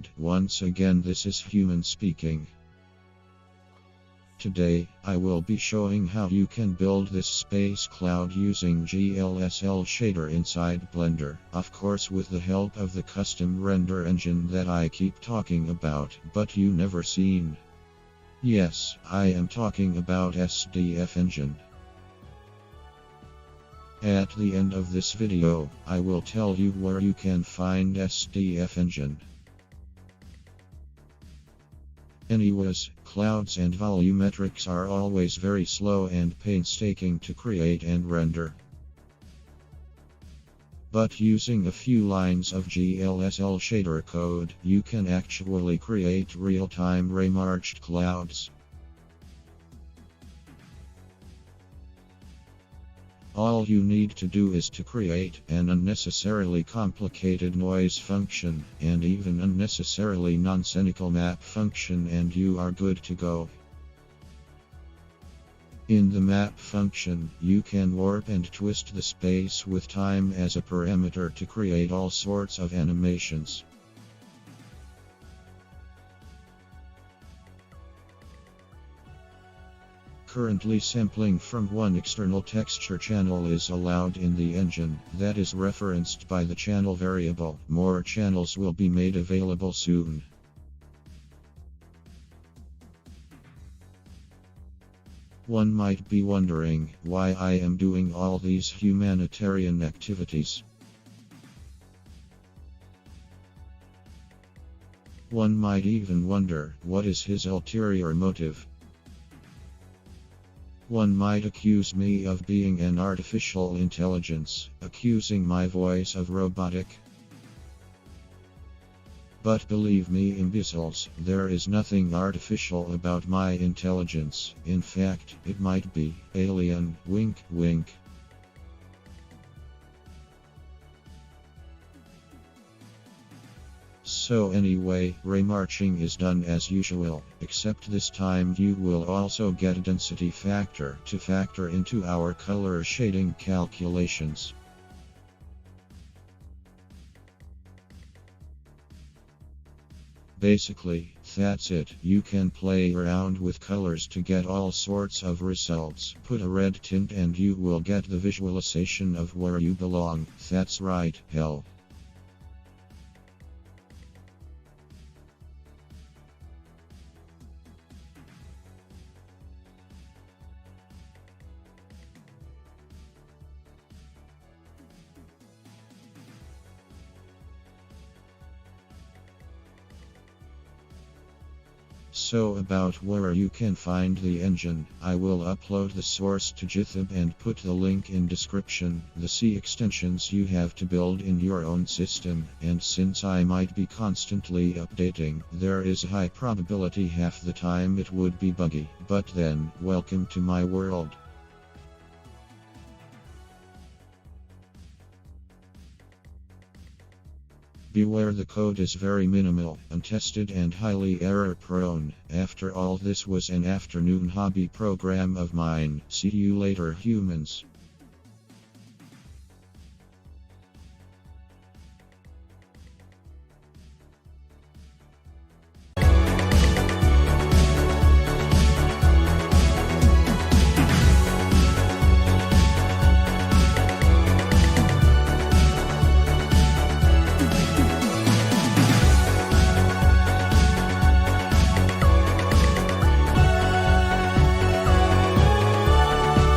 and once again this is Human speaking. Today, I will be showing how you can build this space cloud using GLSL shader inside Blender, of course with the help of the custom render engine that I keep talking about, but you never seen. Yes, I am talking about SDFEngine. At the end of this video, I will tell you where you can find SDFEngine. Anyways, clouds and volumetrics are always very slow and painstaking to create and render. But using a few lines of GLSL shader code, you can actually create real-time remarched clouds. All you need to do is to create an unnecessarily complicated noise function, and even unnecessarily nonsensical map function, and you are good to go. In the map function, you can warp and twist the space with time as a parameter to create all sorts of animations. Currently, sampling from one external texture channel is allowed in the engine, that is referenced by the channel variable. More channels will be made available soon. One might be wondering why I am doing all these humanitarian activities. One might even wonder, what is his ulterior motive? One might accuse me of being an artificial intelligence, accusing my voice of robotic. But believe me, imbeciles, there is nothing artificial about my intelligence. In fact, it might be alien, wink wink. So anyway, remarching is done as usual, except this time you will also get a density factor to factor into our color shading calculations. Basically, that's it. You can play around with colors to get all sorts of results. Put a red tint and you will get the visualization of where you belong. That's right, hell. So about where you can find the engine, I will upload the source to GitHub and put the link in description. The C extensions you have to build in your own system, and since I might be constantly updating, there is a high probability half the time it would be buggy. But then, welcome to my world. Beware, the code is very minimal, untested and highly error-prone. After all, this was an afternoon hobby program of mine. See you later, humans.